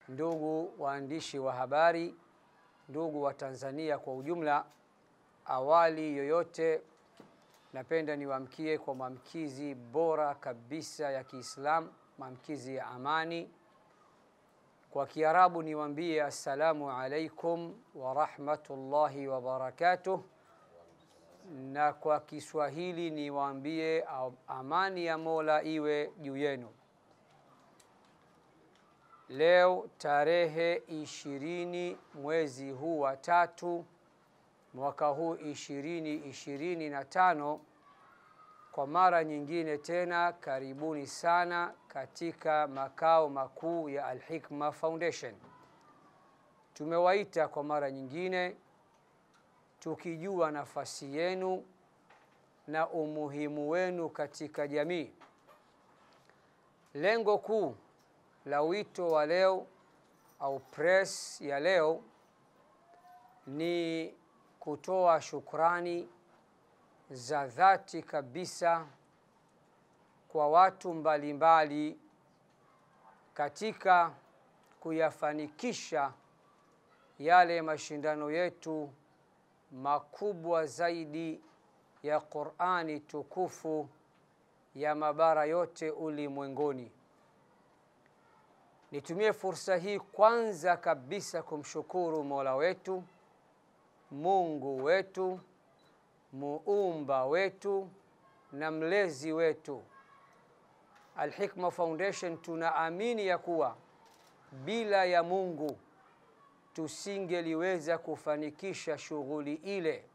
ndugu waandishi wa habari, ndugu wa Tanzania kwa ujumla, awali yoyote napenda niwaamkie kwa maamkizi bora kabisa ya Kiislamu, maamkizi ya amani. Kwa Kiarabu niwaambie assalamu alaikum wa rahmatullahi wa barakatuh, na kwa Kiswahili niwaambie amani ya Mola iwe juu yenu. Leo tarehe 20 mwezi huu wa 3 mwaka huu 2025, kwa mara nyingine tena karibuni sana katika makao makuu ya Al-Hikma Foundation. Tumewaita kwa mara nyingine tukijua nafasi yenu na umuhimu wenu katika jamii. Lengo kuu la wito wa leo au press ya leo ni kutoa shukrani za dhati kabisa kwa watu mbalimbali katika kuyafanikisha yale mashindano yetu makubwa zaidi ya Qur'ani tukufu ya mabara yote ulimwenguni. Nitumie fursa hii kwanza kabisa kumshukuru Mola wetu, Mungu wetu, muumba wetu na mlezi wetu. Al-Hikma Foundation tunaamini ya kuwa bila ya Mungu tusingeliweza kufanikisha shughuli ile,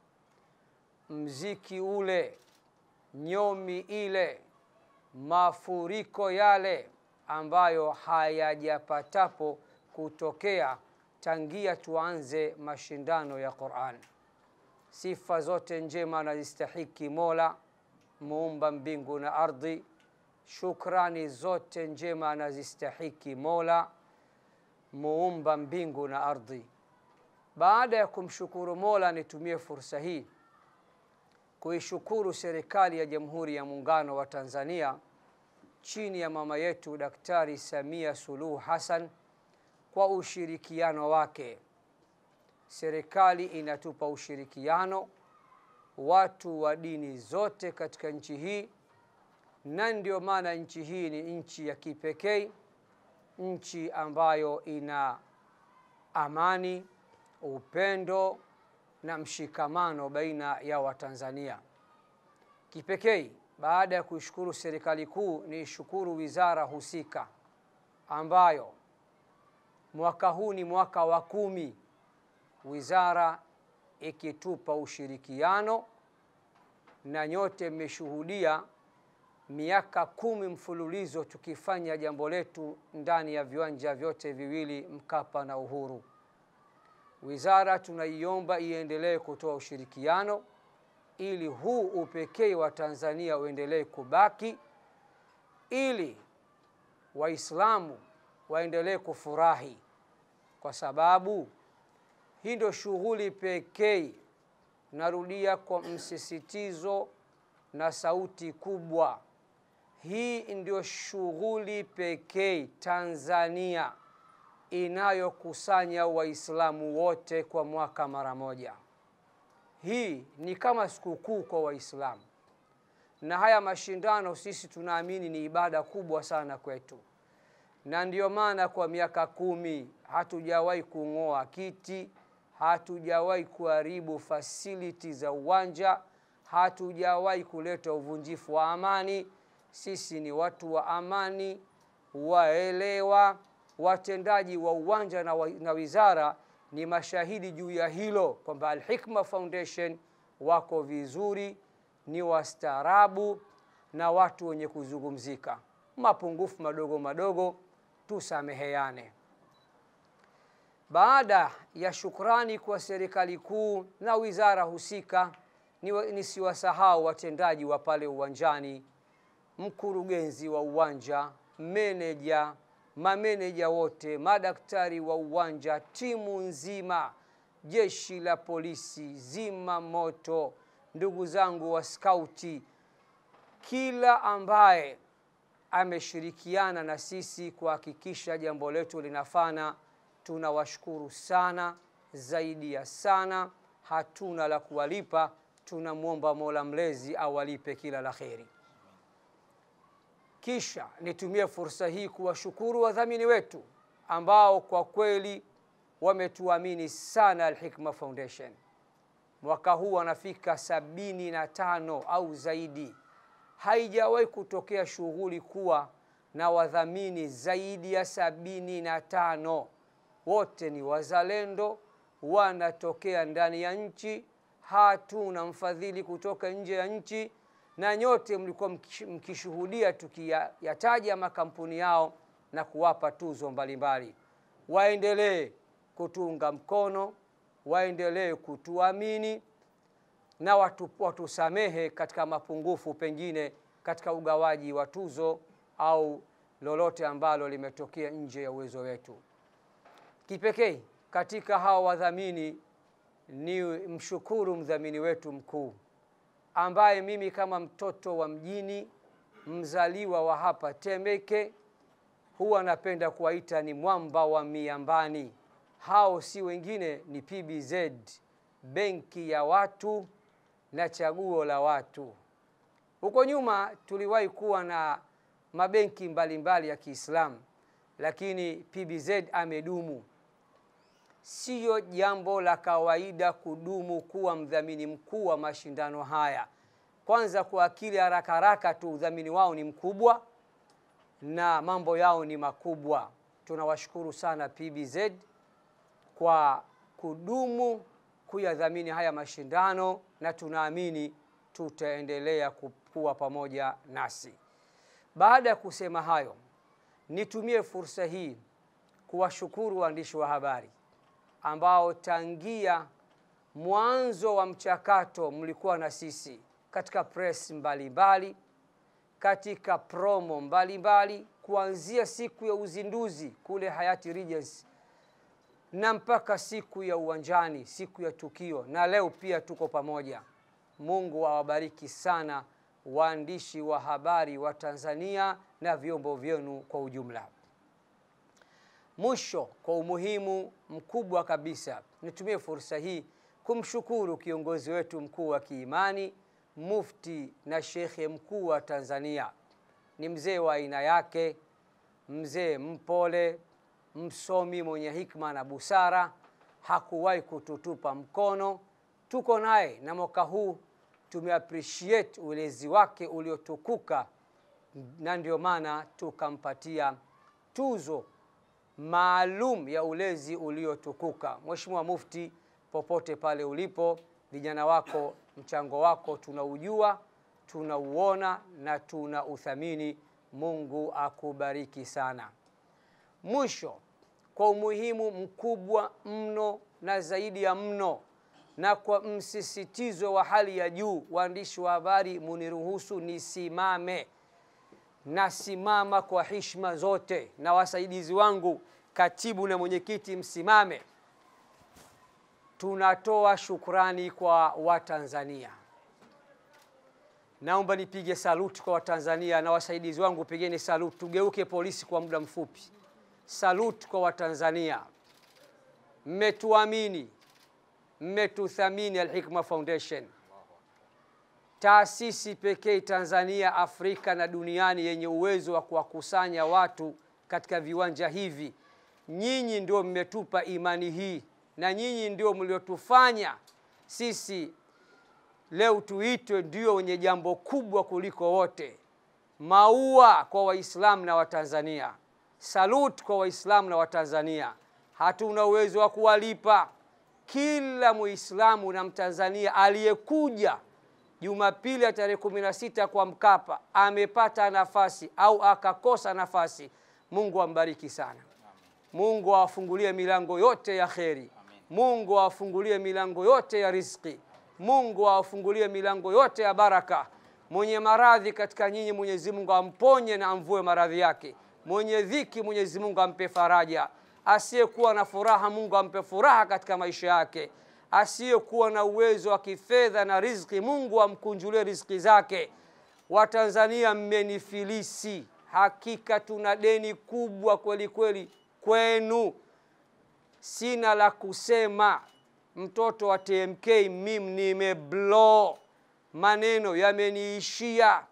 mziki ule, nyomi ile, mafuriko yale ambayo hayajapatapo kutokea tangia tuanze mashindano ya Qur'an. Sifa zote njema anazistahiki Mola muumba mbingu na ardhi. Shukrani zote njema anazistahiki Mola muumba mbingu na ardhi. Baada ya kumshukuru Mola, nitumie fursa hii kuishukuru serikali ya Jamhuri ya Muungano wa Tanzania chini ya mama yetu Daktari Samia Suluhu Hassan kwa ushirikiano wake. Serikali inatupa ushirikiano watu wa dini zote katika nchi hii, na ndio maana nchi hii ni nchi ya kipekee, nchi ambayo ina amani, upendo na mshikamano baina ya Watanzania. Kipekee, baada ya kuishukuru serikali kuu, ni shukuru wizara husika ambayo mwaka huu ni mwaka wa 10 wizara ikitupa ushirikiano, na nyote mmeshuhudia miaka 10 mfululizo tukifanya jambo letu ndani ya viwanja vyote viwili, Mkapa na Uhuru. Wizara tunaiomba iendelee kutoa ushirikiano ili huu upekee wa Tanzania uendelee kubaki, ili Waislamu waendelee kufurahi, kwa sababu hii ndio shughuli pekee, narudia kwa msisitizo na sauti kubwa, hii ndio shughuli pekee Tanzania inayokusanya Waislamu wote kwa mwaka mara moja. Hii ni kama sikukuu kwa Waislamu, na haya mashindano sisi tunaamini ni ibada kubwa sana kwetu, na ndio maana kwa miaka 10 hatujawahi kung'oa kiti, hatujawahi kuharibu facility za uwanja, hatujawahi kuleta uvunjifu wa amani. Sisi ni watu wa amani, waelewa. Watendaji wa uwanja na wizara ni mashahidi juu ya hilo, kwamba Al-Hikma Foundation wako vizuri, ni wastaarabu na watu wenye kuzungumzika. Mapungufu madogo madogo tusameheane. Baada ya shukrani kwa serikali kuu na wizara husika, nisiwasahau watendaji wa pale uwanjani, mkurugenzi wa uwanja, meneja, mameneja wote, madaktari wa uwanja, timu nzima, jeshi la polisi, zima moto, ndugu zangu wa skauti, kila ambaye ameshirikiana na sisi kuhakikisha jambo letu linafana. Tunawashukuru sana, zaidi ya sana, hatuna la kuwalipa. Tunamwomba Mola Mlezi awalipe kila la kheri. Kisha nitumie fursa hii kuwashukuru wadhamini wetu ambao kwa kweli wametuamini sana Al-Hikma Foundation. Mwaka huu wanafika 75 au zaidi. Haijawahi kutokea shughuli kuwa na wadhamini zaidi ya 75. Wote ni wazalendo, wanatokea ndani ya nchi, hatuna mfadhili kutoka nje ya nchi, na nyote mlikuwa mkishuhudia tukiyataja makampuni yao na kuwapa tuzo mbalimbali. Waendelee kutuunga mkono, waendelee kutuamini, na watusamehe katika mapungufu pengine katika ugawaji wa tuzo au lolote ambalo limetokea nje ya uwezo wetu. Kipekee katika hawa wadhamini ni mshukuru mdhamini wetu mkuu, ambaye mimi kama mtoto wa mjini, mzaliwa wa hapa Temeke, huwa napenda kuwaita ni mwamba wa miambani. Hao si wengine ni PBZ, benki ya watu na chaguo la watu. Huko nyuma tuliwahi kuwa na mabenki mbalimbali ya Kiislamu, lakini PBZ amedumu. Sio jambo la kawaida kudumu kuwa mdhamini mkuu wa mashindano haya. Kwanza kwa akili haraka haraka tu udhamini wao ni mkubwa na mambo yao ni makubwa. Tunawashukuru sana PBZ kwa kudumu kuyadhamini haya mashindano, na tunaamini tutaendelea kuwa pamoja nasi. Baada ya kusema hayo, nitumie fursa hii kuwashukuru waandishi wa habari ambao tangia mwanzo wa mchakato mlikuwa na sisi katika press mbalimbali, katika promo mbalimbali, kuanzia siku ya uzinduzi kule Hayati Regency na mpaka siku ya uwanjani, siku ya tukio, na leo pia tuko pamoja. Mungu awabariki sana waandishi wa habari wa Tanzania na vyombo vyenu kwa ujumla. Mwisho, kwa umuhimu mkubwa kabisa, nitumie fursa hii kumshukuru kiongozi wetu mkuu wa kiimani, mufti na shekhe mkuu wa Tanzania. Ni mzee wa aina yake, mzee mpole, msomi mwenye hikma na busara, hakuwahi kututupa mkono. Tuko naye na mwaka huu tumeappreciate ulezi wake uliotukuka, na ndio maana tukampatia tuzo maalum ya ulezi uliotukuka. Mheshimiwa Mufti, popote pale ulipo, vijana wako, mchango wako tunaujua, tunauona na tunauthamini. Mungu akubariki sana. Mwisho, kwa umuhimu mkubwa mno na zaidi ya mno, na kwa msisitizo wa hali ya juu, waandishi wa habari muniruhusu nisimame. Nasimama kwa heshima zote, na wasaidizi wangu, katibu na mwenyekiti, msimame. Tunatoa shukrani kwa Watanzania. Naomba nipige saluti kwa Watanzania, na wasaidizi wangu pigeni saluti. Tugeuke polisi kwa muda mfupi. Saluti kwa Watanzania. Mmetuamini, mmetuthamini Al-Hikma Foundation, taasisi pekee Tanzania, Afrika na duniani yenye uwezo wa kuwakusanya watu katika viwanja hivi. Nyinyi ndio mmetupa imani hii, na nyinyi ndio mliotufanya sisi leo tuitwe ndio wenye jambo kubwa kuliko wote. Maua kwa Waislamu na Watanzania. Salute kwa Waislamu na Watanzania. Hatuna uwezo wa kuwalipa. Kila Muislamu na Mtanzania aliyekuja Jumapili ya tarehe 16 kwa Mkapa amepata nafasi au akakosa nafasi, Mungu ambariki sana. Mungu awafungulie milango yote ya kheri. Mungu awafungulie milango yote ya riziki. Mungu awafungulie milango yote ya baraka. Mwenye maradhi katika nyinyi, Mwenyezi Mungu amponye na amvue maradhi yake. Mwenye dhiki, Mwenyezi Mungu ampe faraja. Asiyekuwa na furaha, Mungu ampe furaha katika maisha yake. Asiyekuwa na uwezo wa kifedha na riziki, Mungu amkunjulie riziki zake. Watanzania mmenifilisi, hakika tuna deni kubwa kweli kweli kwenu. Sina la kusema. Mtoto wa TMK mimi nimeblow, maneno yameniishia.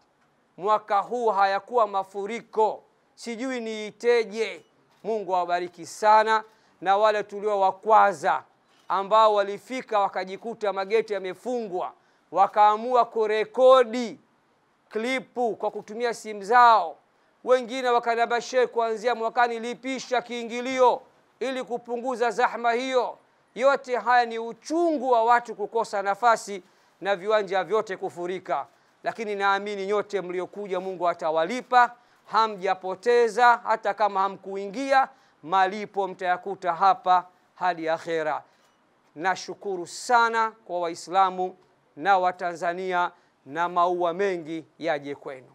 Mwaka huu hayakuwa mafuriko, sijui niiteje. Mungu awabariki sana, na wale tulio wakwaza ambao walifika wakajikuta mageti yamefungwa, wakaamua kurekodi klipu kwa kutumia simu zao. Wengine wakaniambia, Sheikh, kuanzia mwakani lipisha kiingilio ili kupunguza zahma hiyo. Yote haya ni uchungu wa watu kukosa nafasi na viwanja vyote kufurika. Lakini naamini nyote mliokuja Mungu atawalipa, hamjapoteza. Hata kama hamkuingia, malipo mtayakuta hapa hadi akhera. Nashukuru sana kwa Waislamu na Watanzania, na maua mengi yaje kwenu.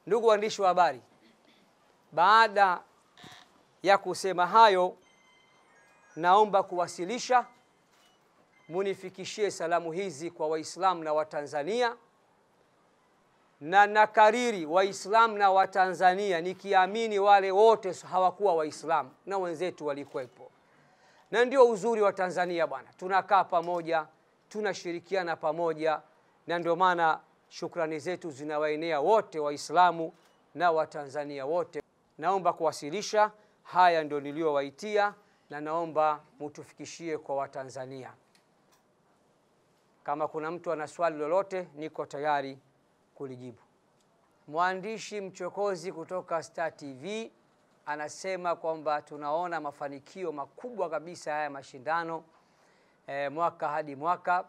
Ndugu waandishi wa habari, baada ya kusema hayo, naomba kuwasilisha, munifikishie salamu hizi kwa Waislamu na Watanzania. Na nakariri, Waislamu na Watanzania, nikiamini wale wote hawakuwa Waislamu na wenzetu walikuwepo. Na ndio uzuri wa Tanzania bwana, tunakaa pamoja, tunashirikiana pamoja, na ndio maana shukrani zetu zinawaenea wote, Waislamu na Watanzania wote. Naomba kuwasilisha haya, ndio niliowaitia, na naomba mutufikishie kwa Watanzania. Kama kuna mtu ana swali lolote, niko tayari kulijibu. Mwandishi mchokozi kutoka Star TV anasema kwamba tunaona mafanikio makubwa kabisa haya mashindano mwaka hadi mwaka,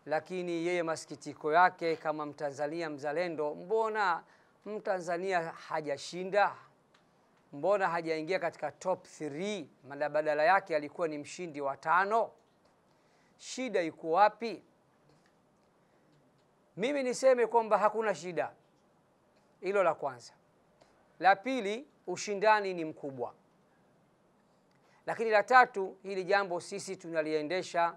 lakini yeye masikitiko yake kama Mtanzania mzalendo, mbona Mtanzania hajashinda? Mbona hajaingia katika top 3? Badala yake alikuwa ni mshindi wa 5. Shida iko wapi? Mimi niseme kwamba hakuna shida. Hilo la kwanza. La pili, ushindani ni mkubwa. Lakini la tatu, hili jambo sisi tunaliendesha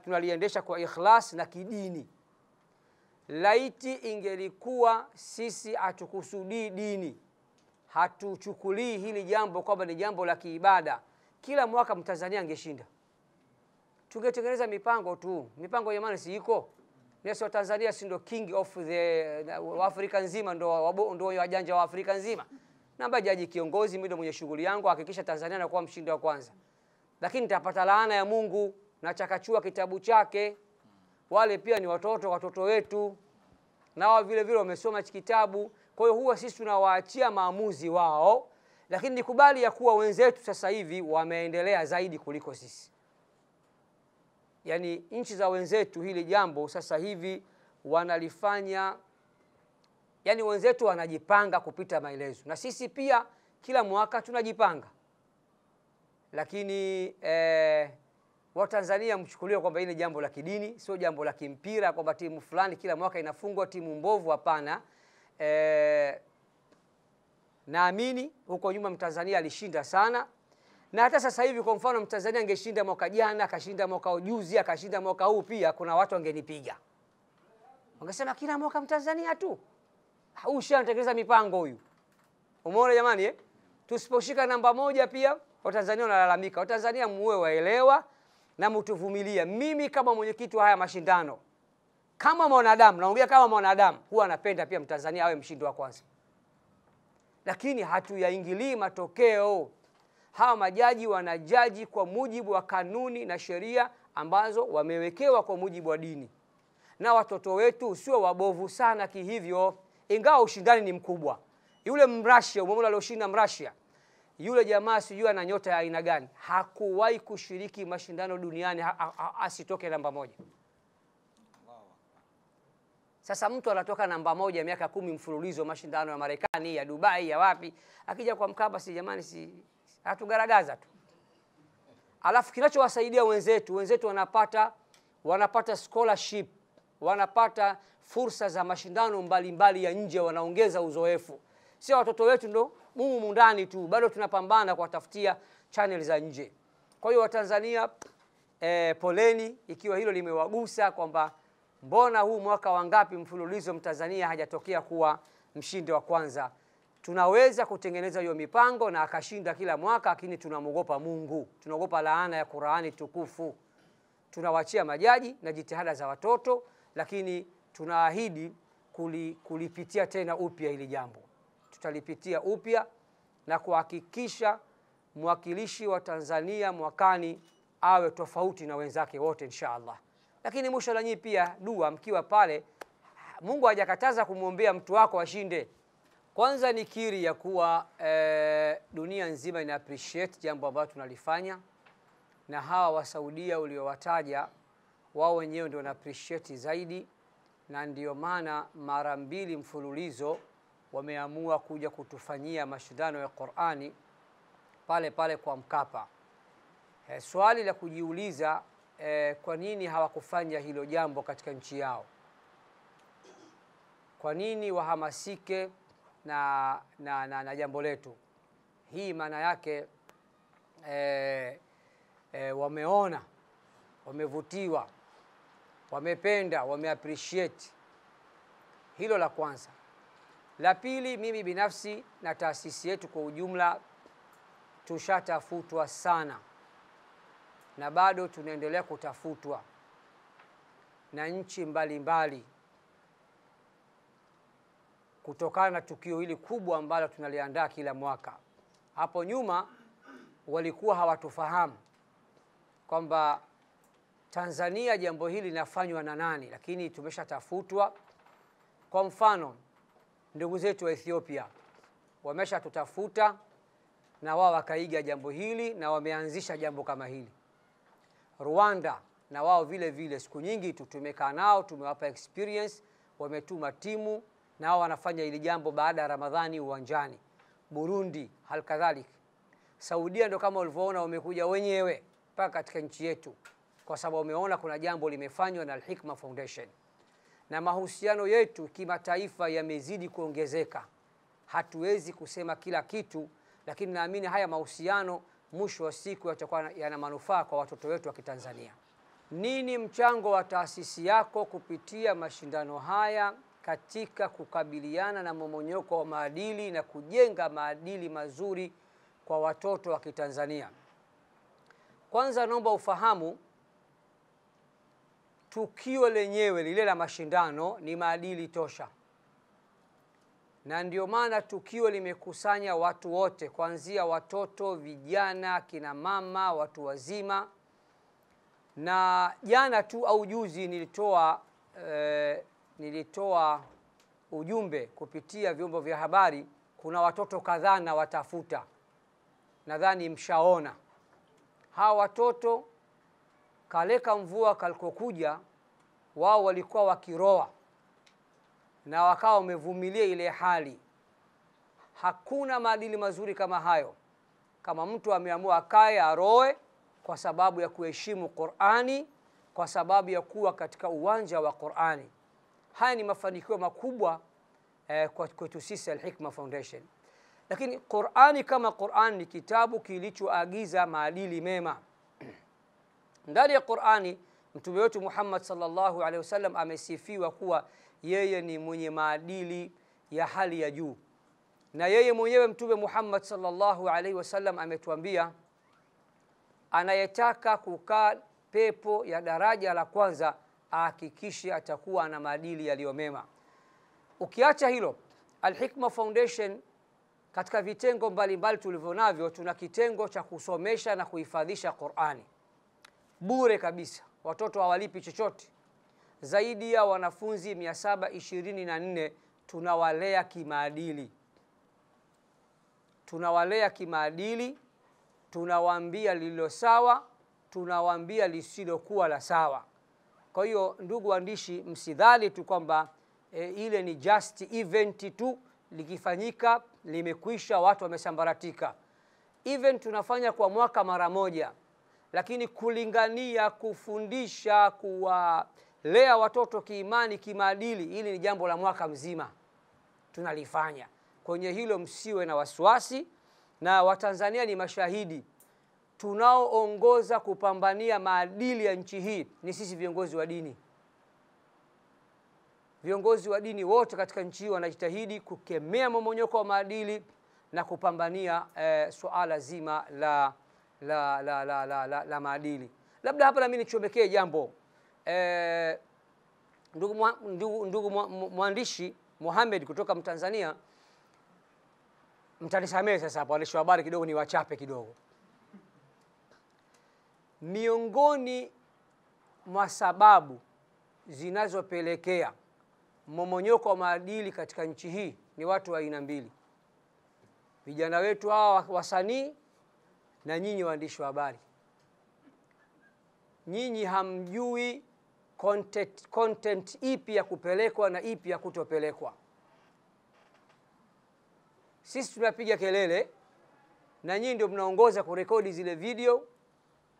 tunaliendesha kwa ikhlas na kidini. Laiti ingelikuwa sisi hatukusudii dini, hatuchukulii hili jambo kwamba ni jambo la kiibada, kila mwaka Mtanzania angeshinda. Tungetengeneza mipango tu. Mipango ya maana si iko. Nesi Tanzania si ndo king of the Afrika nzima, ndo wajanja wa Afrika nzima. Namba jaji kiongozi, mimi ndo mwenye shughuli yangu, hakikisha Tanzania anakuwa mshindi wa kwanza. Lakini nitapata laana ya Mungu na chakachua kitabu chake. Wale pia ni watoto wetu, na wao vile vile wamesoma kitabu. Kwa hiyo huwa sisi tunawaachia maamuzi wao, lakini nikubali ya kuwa wenzetu sasa hivi wameendelea zaidi kuliko sisi. Yani nchi za wenzetu hili jambo sasa hivi wanalifanya, yani wenzetu wanajipanga kupita maelezo, na sisi pia kila mwaka tunajipanga. Lakini Watanzania mchukulie kwamba hili jambo la kidini, sio jambo la kimpira kwamba timu fulani kila mwaka inafungwa, timu mbovu, hapana. Naamini huko nyuma Mtanzania alishinda sana, na hata sasa hivi kwa mfano Mtanzania angeshinda mwaka jana, akashinda mwaka ujuzi, akashinda mwaka huu pia, kuna watu wangenipiga. Wangesema kila mwaka Mtanzania tu. Huyu anatekeleza mipango huyu. Umeona jamani Tusiposhika namba moja pia Watanzania wanalalamika. Watanzania muwe waelewa na mtuvumilia. Mimi kama mwenyekiti wa haya mashindano, kama mwanadamu, naongea kama mwanadamu, huwa napenda pia Mtanzania awe mshindi wa kwanza. Lakini hatuyaingilii matokeo. Hawa majaji wanajaji kwa mujibu wa kanuni na sheria ambazo wamewekewa kwa mujibu wa dini. Na watoto wetu sio wabovu sana kihivyo, ingawa ushindani ni mkubwa. Yule Mrashia, umeona alioshinda Mrashia, yule jamaa sijui ana nyota ya aina gani, hakuwahi kushiriki mashindano duniani asitoke namba moja. Sasa mtu anatoka namba moja miaka 10 mfululizo mashindano ya Marekani, ya Dubai, ya wapi, akija kwa Mkapa si jamani, si hatugaragaza tu. Alafu kinachowasaidia wenzetu wanapata scholarship, wanapata fursa za mashindano mbalimbali ya nje, wanaongeza uzoefu. Sio watoto wetu ndo mumu ndani tu, bado tunapambana kwa tafutia channel za nje. Kwa hiyo Watanzania, poleni ikiwa hilo limewagusa kwamba mbona huu mwaka wangapi mfululizo Mtanzania hajatokea kuwa mshindi wa kwanza. Tunaweza kutengeneza hiyo mipango na akashinda kila mwaka, lakini tunamwogopa Mungu, tunaogopa laana ya Qur'ani tukufu. Tunawachia majaji na jitihada za watoto, lakini tunaahidi kulipitia tena upya hili jambo. Tutalipitia upya na kuhakikisha mwakilishi wa Tanzania mwakani awe tofauti na wenzake wote inshallah. Lakini mwisho la nyinyi pia dua mkiwa pale, Mungu hajakataza kumwombea mtu wako ashinde. Kwanza nikiri ya kuwa dunia nzima ina appreciate jambo ambalo tunalifanya, na hawa wa Saudia uliowataja wao wenyewe ndio wana appreciate zaidi, na ndio maana mara 2 mfululizo wameamua kuja kutufanyia mashindano ya Qur'ani pale pale kwa Mkapa. Swali la kujiuliza, kwa nini hawakufanya hilo jambo katika nchi yao? Kwa nini wahamasike na jambo letu? Hii maana yake wameona, wamevutiwa, wamependa, wameappreciate. Hilo la kwanza. La pili, mimi binafsi na taasisi yetu kwa ujumla tushatafutwa sana na bado tunaendelea kutafutwa na nchi mbalimbali kutokana na tukio hili kubwa ambalo tunaliandaa kila mwaka. Hapo nyuma walikuwa hawatufahamu kwamba Tanzania jambo hili linafanywa na nani, lakini tumeshatafutwa. Kwa mfano, ndugu zetu wa Ethiopia wameshatutafuta na wao wakaiga jambo hili na wameanzisha jambo kama hili. Rwanda na wao vile vile, siku nyingi tumekaa nao, tumewapa experience, wametuma timu na wao wanafanya hili jambo baada ya Ramadhani uwanjani. Burundi halikadhalik. Saudia ndo kama ulivyoona wamekuja wenyewe mpaka katika nchi yetu kwa sababu wameona kuna jambo limefanywa na Al-Hikma Foundation. Na mahusiano yetu kimataifa yamezidi kuongezeka. Hatuwezi kusema kila kitu, lakini naamini haya mahusiano mwisho wa siku yatakuwa yana manufaa kwa watoto wetu wa Kitanzania. Nini mchango wa taasisi yako kupitia mashindano haya katika kukabiliana na mmomonyoko wa maadili na kujenga maadili mazuri kwa watoto wa Kitanzania? Kwanza naomba ufahamu tukio lenyewe lile la mashindano ni maadili tosha. Na ndio maana tukio limekusanya watu wote, kuanzia watoto, vijana, kina mama, watu wazima. Na jana tu au juzi nilitoa ujumbe kupitia vyombo vya habari, kuna watoto kadhaa na watafuta. Nadhani mshaona. Hawa watoto kaleka mvua kalikokuja, wao walikuwa wakiroa na wakawa wamevumilia ile hali. Hakuna maadili mazuri kama hayo. Kama mtu ameamua akae aroe kwa sababu ya kuheshimu Qur'ani, kwa sababu ya kuwa katika uwanja wa Qur'ani. Haya ni mafanikio makubwa kwetu sisi Al-Hikma Foundation. Lakini Qur'ani kama Qur'ani ni kitabu kilichoagiza maadili mema. Ndani ya Qur'ani Mtume wetu Muhammad sallallahu alaihi wasallam amesifiwa kuwa yeye ni mwenye maadili ya hali ya juu. Na yeye mwenyewe Mtume Muhammad sallallahu alaihi wasallam ametuambia anayetaka kukaa pepo ya daraja la kwanza ahakikishe atakuwa na maadili yaliyo mema. Ukiacha hilo, Al-Hikma Foundation katika vitengo mbalimbali tulivyonavyo, tuna kitengo cha kusomesha na kuhifadhisha Qur'ani bure kabisa. Watoto hawalipi chochote. Zaidi ya wanafunzi 724 tunawalea kimaadili. Tunawalea kimaadili, tunawaambia lililo sawa, tunawaambia lisilokuwa la sawa. Kwa hiyo ndugu waandishi, msidhani tu kwamba ile ni just event tu, likifanyika limekwisha, watu wamesambaratika. Event tunafanya kwa mwaka mara moja, lakini kulingania, kufundisha, kuwalea watoto kiimani, kimaadili, hili ni jambo la mwaka mzima tunalifanya. Kwenye hilo msiwe na wasiwasi, na Watanzania ni mashahidi. tunaoongoza kupambania maadili ya nchi hii ni sisi viongozi wa dini. Viongozi wa dini wote katika nchi hii wanajitahidi kukemea mmomonyoko wa maadili na kupambania suala zima la maadili. Labda hapa na mimi nichomekee jambo. Ndugu mwandishi Mohamed kutoka Mtanzania, mtanisamehe sasa hapa waandishi wa habari kidogo ni wachape kidogo. Miongoni mwa sababu zinazopelekea mmomonyoko wa maadili katika nchi hii ni watu wa aina mbili. Vijana wetu hawa wasanii na nyinyi waandishi wa habari. Nyinyi hamjui content ipi ya kupelekwa na ipi ya kutopelekwa. Sisi tunapiga kelele na nyinyi ndio mnaongoza kurekodi zile video.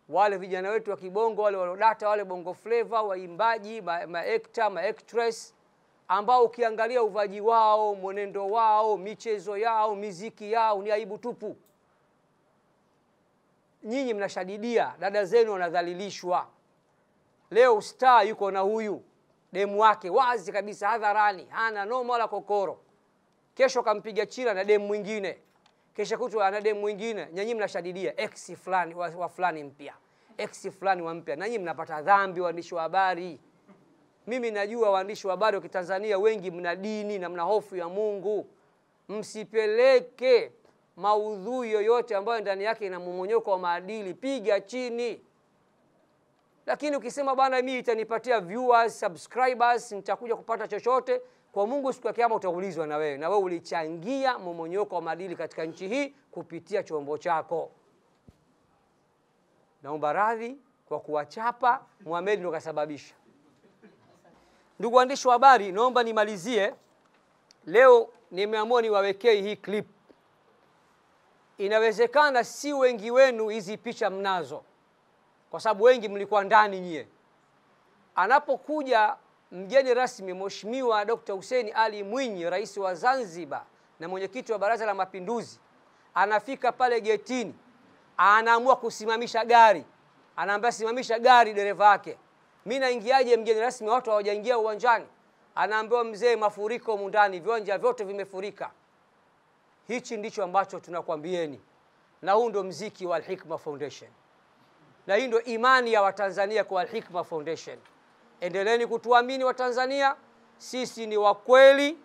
Wale vijana wetu wa kibongo, wale walodata, wale bongo flavor, waimbaji, maactor, maactress ambao ukiangalia uvaji wao, mwenendo wao, michezo yao, miziki yao ni aibu tupu. Nyinyi mnashadidia, dada zenu wanadhalilishwa. Leo star yuko na huyu demu wake wazi kabisa hadharani, hana noma wala kokoro. Kesho kampiga chira na demu mwingine. Kesho kutwa ana demu mwingine. Nyinyi mnashadidia ex fulani wa fulani mpya. Ex fulani wa mpya. Na nyinyi mnapata dhambi waandishi wa habari. Mimi najua waandishi wa habari wa Kitanzania wengi mna dini na mna hofu ya Mungu. Msipeleke maudhui yoyote ambayo ndani yake ina mmomonyoko wa maadili, piga chini. Lakini ukisema bwana mimi itanipatia viewers, subscribers, nitakuja kupata chochote, kwa Mungu siku ya kiyama utaulizwa na wewe. Na wewe ulichangia mmomonyoko wa maadili katika nchi hii kupitia chombo chako. Naomba radhi kwa kuwachapa, Mohamed ndo kasababisha. Ndugu waandishi wa habari, naomba nimalizie. Leo nimeamua niwawekee hii clip. Inawezekana si wengi wenu hizi picha mnazo, kwa sababu wengi mlikuwa ndani nyie. Anapokuja mgeni rasmi Mheshimiwa Dr. Hussein Ali Mwinyi, rais wa Zanzibar na mwenyekiti wa Baraza la Mapinduzi, anafika pale getini, anaamua kusimamisha gari. Anaambia simamisha gari dereva wake. Mimi naingiaje mgeni rasmi, watu hawajaingia uwanjani? Anaambiwa mzee, mafuriko mundani, viwanja vyote vimefurika. Hichi ndicho ambacho tunakwambieni. Na huu ndio mziki wa Al-Hikma Foundation. Na hii ndio imani ya Watanzania kwa Al-Hikma Foundation. Endeleeni kutuamini Watanzania, sisi ni wakweli.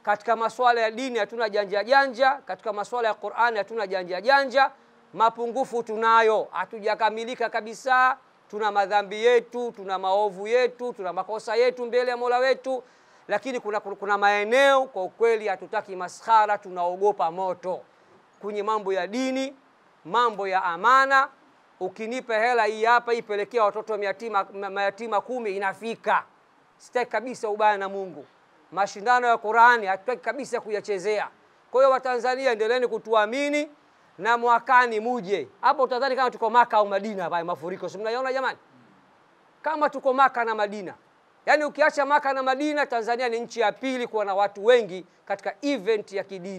Katika masuala ya dini hatuna janja janja, katika masuala ya Qur'ani hatuna janja janja. Mapungufu tunayo, hatujakamilika kabisa. Tuna madhambi yetu, tuna maovu yetu, tuna makosa yetu mbele ya Mola wetu, lakini kuna maeneo kwa ukweli hatutaki maskhara, tunaogopa moto. Kwenye mambo ya dini, mambo ya amana, ukinipa hela hii hapa ipelekea watoto mayatima 10 inafika. Sitaki kabisa ubaya na Mungu. Mashindano ya Qur'ani hatutaki kabisa kuyachezea. Kwa hiyo Watanzania, endeleeni kutuamini na mwakani muje. Hapo utadhani kama tuko Maka au Madina hapa mafuriko. Si mnaona jamani? Kama tuko Maka na Madina. Yaani ukiacha Maka na Madina, Tanzania ni nchi ya pili kuwa na watu wengi katika event ya kidini.